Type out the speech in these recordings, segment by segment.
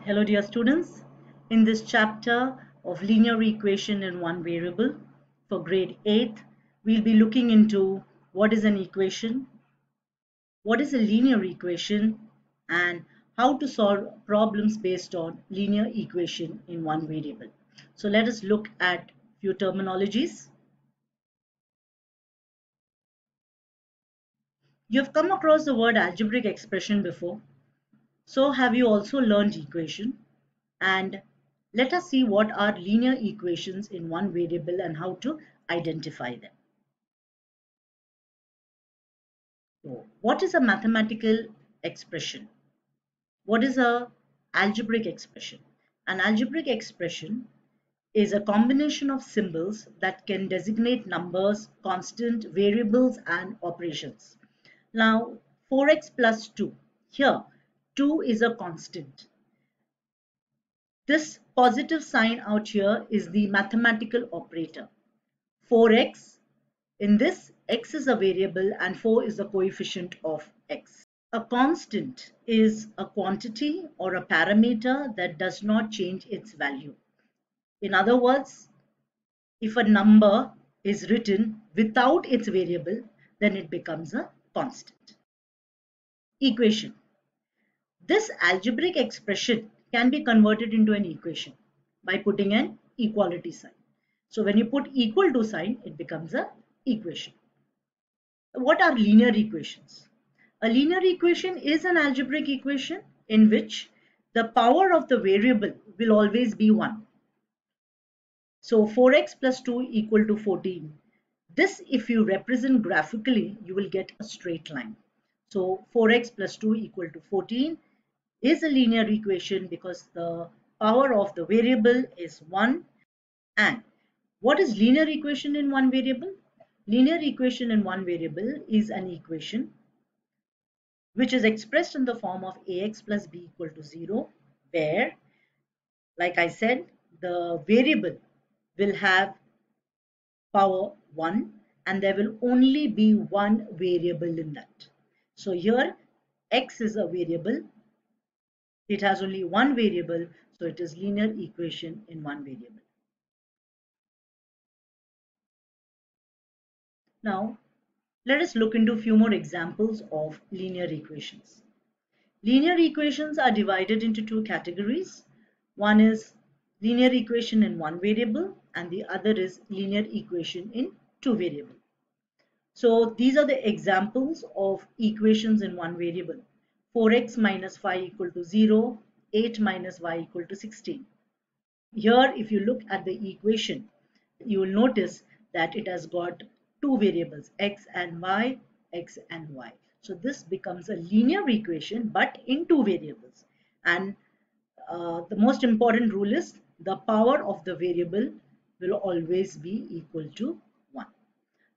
Hello dear students, in this chapter of linear equation in one variable for grade 8th, we'll be looking into what is an equation, what is a linear equation, and how to solve problems based on linear equation in one variable. So let us look at few terminologies. You have come across the word algebraic expression before. So have you also learned equation? And let us see what are linear equations in one variable and how to identify them. So, what is a mathematical expression? What is a algebraic expression? An algebraic expression is a combination of symbols that can designate numbers, constant, variables, and operations. Now, 4x plus 2. Here, 2 is a constant. This positive sign out here is the mathematical operator. 4x, in this, x is a variable and 4 is the coefficient of x. A constant is a quantity or a parameter that does not change its value. In other words, if a number is written without its variable, then it becomes a constant. Equation. This algebraic expression can be converted into an equation by putting an equality sign. So when you put equal to sign, it becomes an equation. What are linear equations? A linear equation is an algebraic equation in which the power of the variable will always be 1. So 4x plus 2 equal to 14. This, if you represent graphically, you will get a straight line. So 4x plus 2 equal to 14 is a linear equation because the power of the variable is 1. And what is linear equation in one variable? Linear equation in one variable is an equation which is expressed in the form of ax plus b equal to 0, where, like I said, the variable will have power 1 and there will only be one variable in that. So here x is a variable. It has only one variable, so it is linear equation in one variable. Now, let us look into a few more examples of linear equations. Linear equations are divided into two categories. One is linear equation in one variable and the other is linear equation in two variables. So these are the examples of equations in one variable. 4x minus 5 equal to 0, 8 minus y equal to 16. Here, if you look at the equation, you will notice that it has got two variables, x and y, x and y. So this becomes a linear equation, but in two variables. And the most important rule is the power of the variable will always be equal to 1.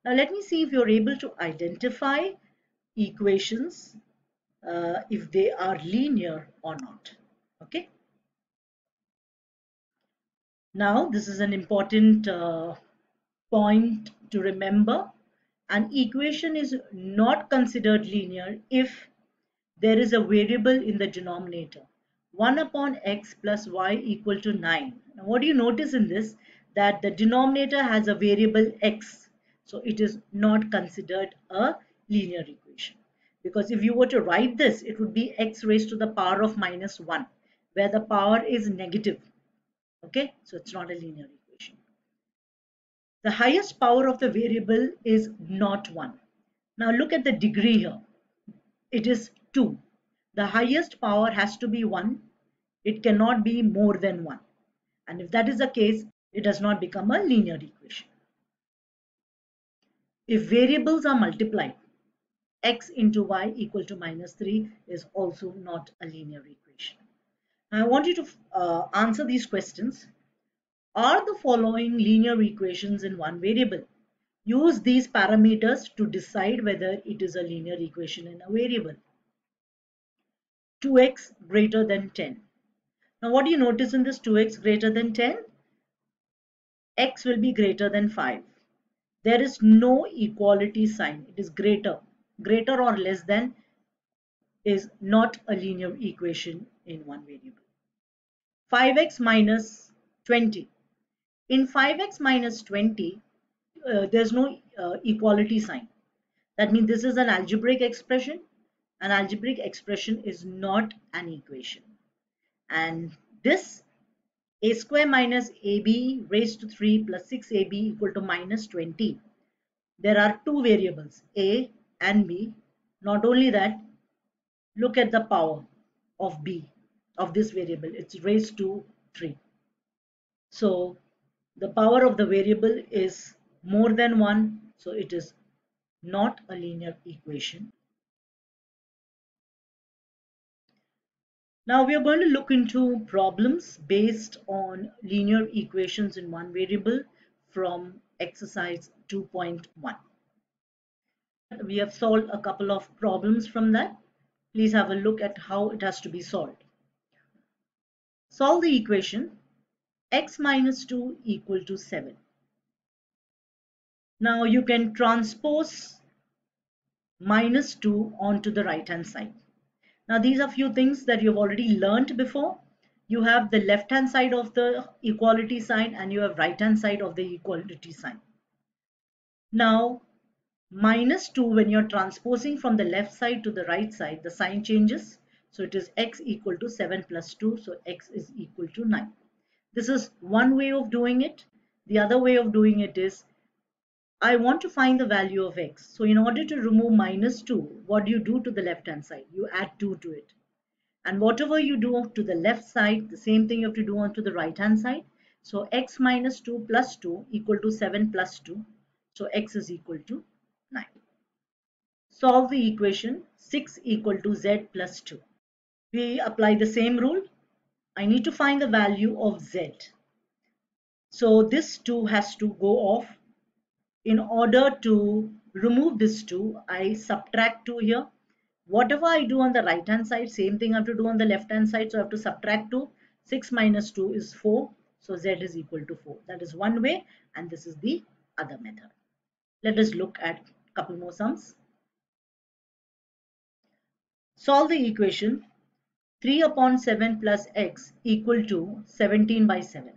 Now let me see if you're able to identify equations if they are linear or not. Okay. Now, this is an important point to remember. An equation is not considered linear if there is a variable in the denominator. 1 upon x plus y equal to 9. Now, what do you notice in this? That the denominator has a variable x. So, it is not considered a linear equation. Because if you were to write this, it would be x raised to the power of minus 1, where the power is negative. Okay, so it's not a linear equation. The highest power of the variable is not 1. Now look at the degree here. It is 2. The highest power has to be 1. It cannot be more than 1. And if that is the case, it does not become a linear equation. If variables are multiplied, x into y equal to minus 3 is also not a linear equation. Now I want you to answer these questions. Are the following linear equations in one variable? Use these parameters to decide whether it is a linear equation in a variable. 2x greater than 10. Now what do you notice in this 2x greater than 10? X will be greater than 5. There is no equality sign. It is greater. Greater or less than is not a linear equation in one variable. 5x minus 20. In 5x minus 20, there's no equality sign. That means this is an algebraic expression. An algebraic expression is not an equation. And this a square minus ab raised to 3 plus 6ab equal to minus 20. There are two variables, a and b. Not only that, look at the power of b, of this variable. It's raised to 3. So the power of the variable is more than 1. So it is not a linear equation. Now we are going to look into problems based on linear equations in one variable from exercise 2.1. We have solved a couple of problems from that. Please have a look at how it has to be solved. Solve the equation x minus 2 equal to 7. Now you can transpose minus 2 onto the right hand side. Now these are few things that you've already learned before. You have the left hand side of the equality sign and you have right hand side of the equality sign. Now minus 2, when you're transposing from the left side to the right side, the sign changes. So it is x equal to 7 plus 2. So x is equal to 9. This is one way of doing it. The other way of doing it is, I want to find the value of x. So in order to remove minus 2, what do you do to the left hand side? You add 2 to it. And whatever you do to the left side, the same thing you have to do onto the right hand side. So x minus 2 plus 2 equal to 7 plus 2. So x is equal to 9. Solve the equation 6 equal to z plus 2. We apply the same rule. I need to find the value of z. So this 2 has to go off. In order to remove this 2, I subtract 2 here. Whatever I do on the right hand side, same thing I have to do on the left hand side. So I have to subtract 2. 6 minus 2 is 4. So z is equal to 4. That is one way, and this is the other method. Let us look at a couple more sums. Solve the equation 3 upon 7 plus x equal to 17 by 7.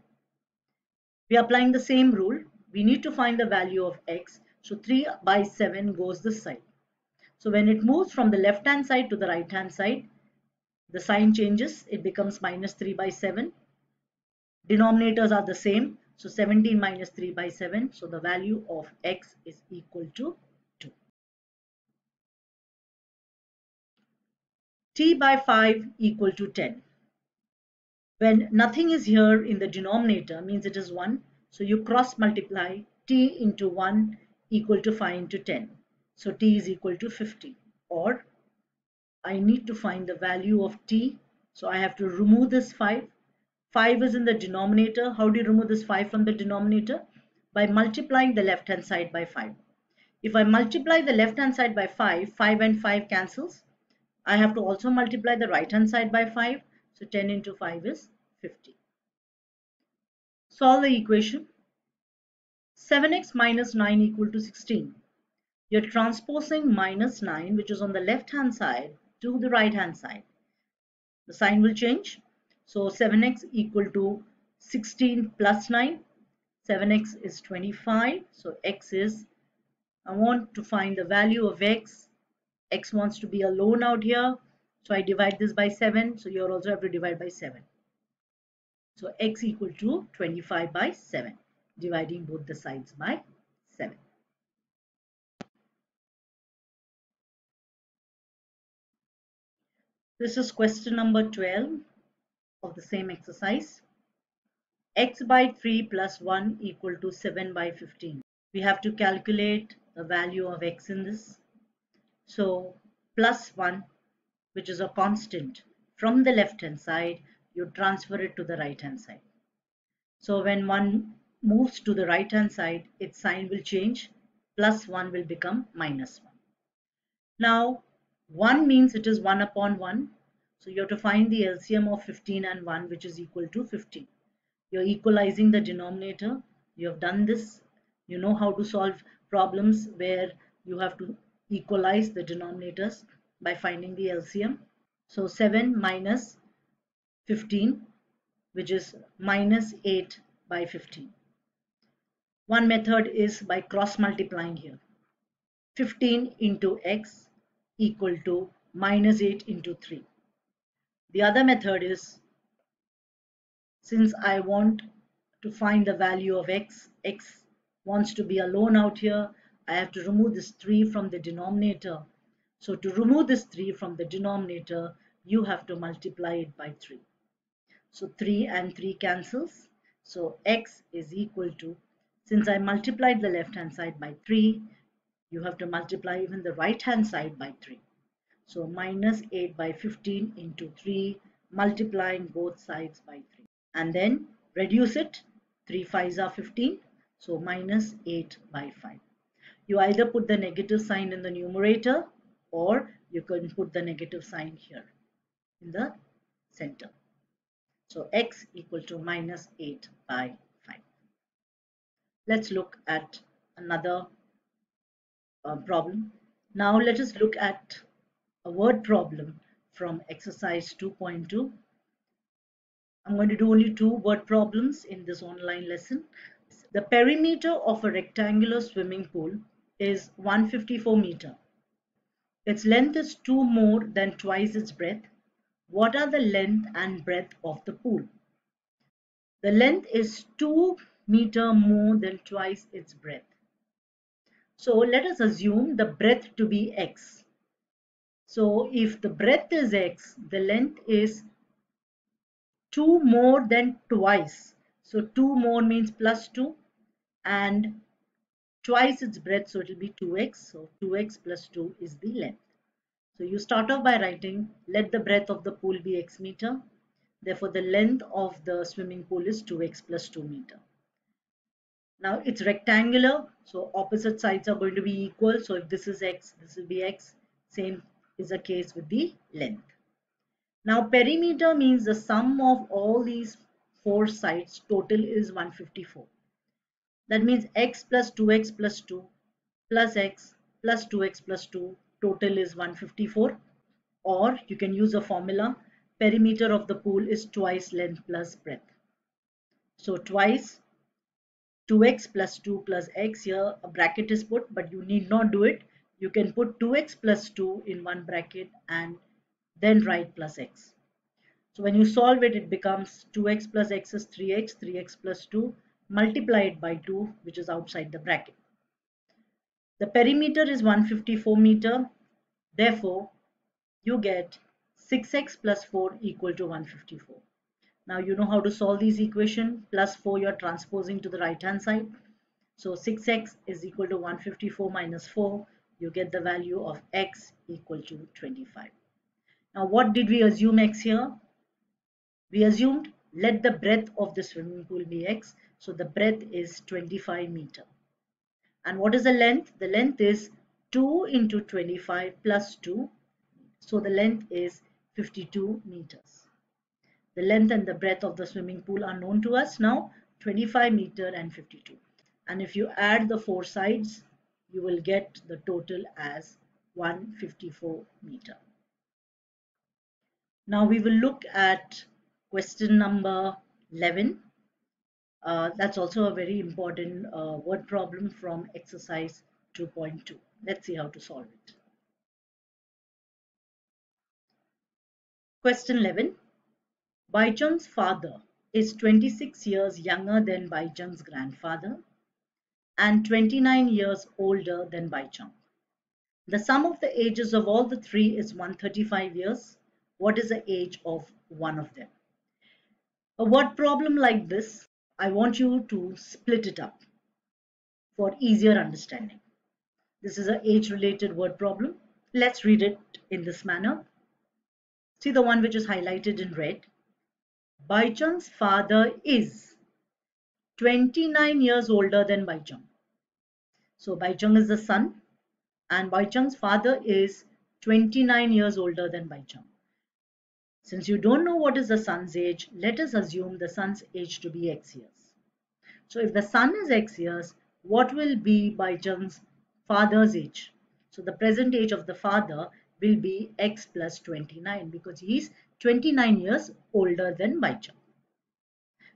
We are applying the same rule. We need to find the value of x. So 3 by 7 goes this side. So when it moves from the left hand side to the right hand side, the sign changes. It becomes minus 3 by 7. Denominators are the same. So 17 minus 3 by 7. So the value of x is equal to 2. T by 5 equal to 10. When nothing is here in the denominator, means it is 1. So you cross multiply t into 1 equal to 5 into 10. So t is equal to 50. Or I need to find the value of t. So I have to remove this 5. 5 is in the denominator. How do you remove this 5 from the denominator? By multiplying the left hand side by 5. If I multiply the left hand side by 5, 5 and 5 cancels. I have to also multiply the right hand side by 5. So 10 into 5 is 50. Solve the equation. 7x minus 9 equal to 16. You're transposing minus 9, which is on the left hand side, to the right hand side. The sign will change. So 7x equal to 16 plus 9. 7x is 25. So x is, I want to find the value of x. X wants to be alone out here. So I divide this by 7. So you also have to divide by 7. So x equal to 25 by 7. Dividing both the sides by 7. This is question number 12 of the same exercise. X by 3 plus 1 equal to 7 by 15. We have to calculate the value of x in this. So plus 1, which is a constant, from the left hand side, you transfer it to the right hand side. So when 1 moves to the right hand side, its sign will change. Plus 1 will become minus 1. Now 1 means it is 1 upon 1. So you have to find the LCM of 15 and 1, which is equal to 15. You're equalizing the denominator. You have done this. You know how to solve problems where you have to equalize the denominators by finding the LCM. So 7 minus 15 which is minus 8 by 15. One method is by cross multiplying here. 15 into x equal to minus 8 into 3. The other method is, since I want to find the value of x, x wants to be alone out here, I have to remove this 3 from the denominator. So to remove this 3 from the denominator, you have to multiply it by 3. So 3 and 3 cancels. So x is equal to, since I multiplied the left hand side by 3, you have to multiply even the right hand side by 3. So minus 8 by 15 into 3, multiplying both sides by 3. And then reduce it. 3 5s are 15. So minus 8 by 5. You either put the negative sign in the numerator, or you can put the negative sign here in the center. So x equal to minus 8 by 5. Let's look at another problem. Now let us look at a word problem from exercise 2.2. I'm going to do only 2 word problems in this online lesson. The perimeter of a rectangular swimming pool is 154 meter. Its length is 2 more than twice its breadth. What are the length and breadth of the pool? The length is 2 meter more than twice its breadth. So let us assume the breadth to be x. So if the breadth is x, the length is 2 more than twice. So 2 more means plus 2, and twice its breadth, so it will be 2x. So 2x plus 2 is the length. So you start off by writing, let the breadth of the pool be x meter. Therefore, the length of the swimming pool is 2x plus 2 meter. Now it's rectangular, so opposite sides are going to be equal. So if this is x, this will be x. Same is the case with the length. Now perimeter means the sum of all these 4 sides total is 154. That means x plus 2x plus 2 plus x plus 2x plus 2 total is 154. Or you can use a formula, perimeter of the pool is twice length plus breadth. So twice 2x plus 2 plus x, here a bracket is put, but you need not do it. You can put 2x plus 2 in one bracket and then write plus x. So when you solve it, it becomes 2x plus x is 3x, 3x plus 2 multiplied by 2, which is outside the bracket. The perimeter is 154 meter. Therefore, you get 6x plus 4 equal to 154. Now you know how to solve these equation. Plus 4 you are transposing to the right hand side. So 6x is equal to 154 minus 4. You get the value of x equal to 25. Now what did we assume x here? We assumed let the breadth of the swimming pool be x. So the breadth is 25 meter. And what is the length? The length is 2 into 25 plus 2. So the length is 52 meters. The length and the breadth of the swimming pool are known to us now, 25 meter and 52. And if you add the 4 sides, you will get the total as 154 meter. Now we will look at question number 11. That's also a very important word problem from exercise 2.2. Let's see how to solve it. Question 11. Baichung's father is 26 years younger than Baichung's grandfather and 29 years older than Baichung. The sum of the ages of all the three is 135 years. What is the age of one of them? A word problem like this, I want you to split it up for easier understanding. This is an age-related word problem. Let's read it in this manner. See the one which is highlighted in red. Baichung's father is 29 years older than Baichung. So Baichung is the son and Baichung's father is 29 years older than Baichung. Since you don't know what is the son's age, let us assume the son's age to be x years. So if the son is x years, what will be Baichung's father's age? So the present age of the father will be x plus 29 because he is 29 years older than Baichung.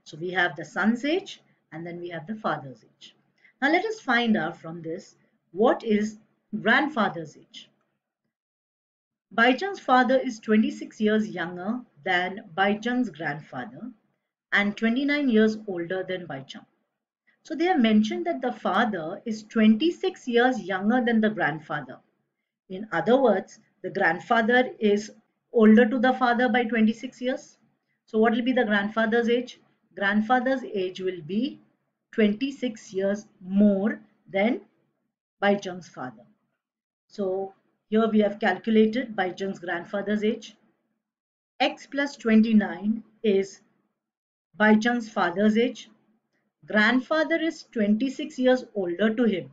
So we have the son's age and then we have the father's age. Now let us find out from this what is grandfather's age. Baichung's father is 26 years younger than Baichung's grandfather and 29 years older than Baichung. So they have mentioned that the father is 26 years younger than the grandfather. In other words, the grandfather is older to the father by 26 years. So what will be the grandfather's age? Grandfather's age will be 26 years more than Baichung's father. So here we have calculated Baichung's grandfather's age. X plus 29 is Baichung's father's age. Grandfather is 26 years older to him.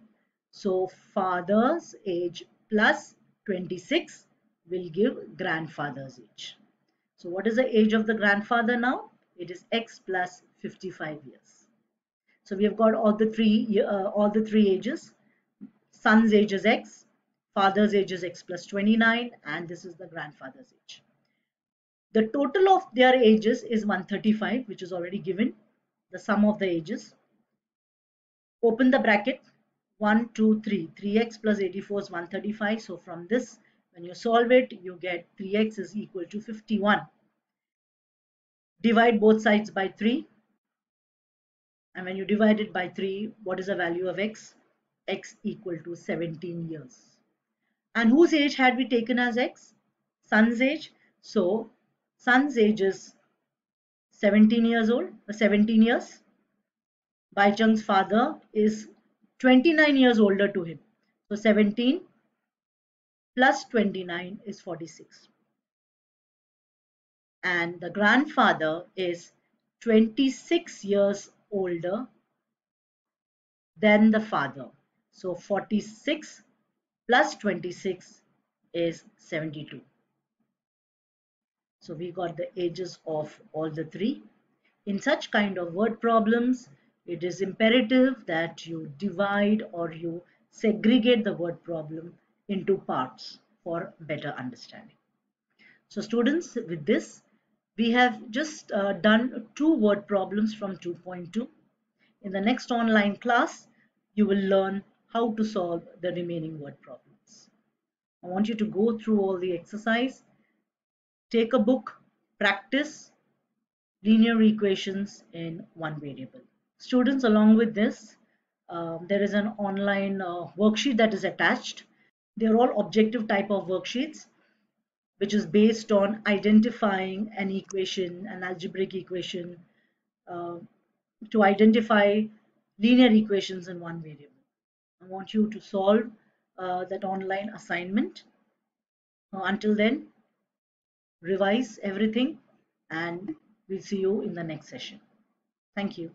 So father's age plus 26 will give grandfather's age. So what is the age of the grandfather now? It is X plus 55 years. So we have got all the three ages. Son's age is X, father's age is X plus 29, and this is the grandfather's age. The total of their ages is 135, which is already given, the sum of the ages. Open the bracket, 1, 2, 3. 3x plus 84 is 135. So from this, when you solve it, you get 3x is equal to 51. Divide both sides by 3. And when you divide it by 3, what is the value of x? X equal to 17 years. And whose age had we taken as x? Son's age. So son's age is 17 years old, 17 years. Baichung's father is 29 years older to him. So 17 plus 29 is 46. And the grandfather is 26 years older than the father. So 46 plus 26 is 72. So we got the ages of all the three. In such kind of word problems, it is imperative that you divide or you segregate the word problem into parts for better understanding. So students, with this, we have just done 2 word problems from 2.2. In the next online class, you will learn how to solve the remaining word problems. I want you to go through all the exercise, take a book, practice linear equations in one variable. Students, along with this, there is an online worksheet that is attached. They are all objective type of worksheets, which is based on identifying an equation, an algebraic equation, uh, to identify linear equations in one variable. I want you to solve that online assignment. Until then, revise everything and we'll see you in the next session. Thank you.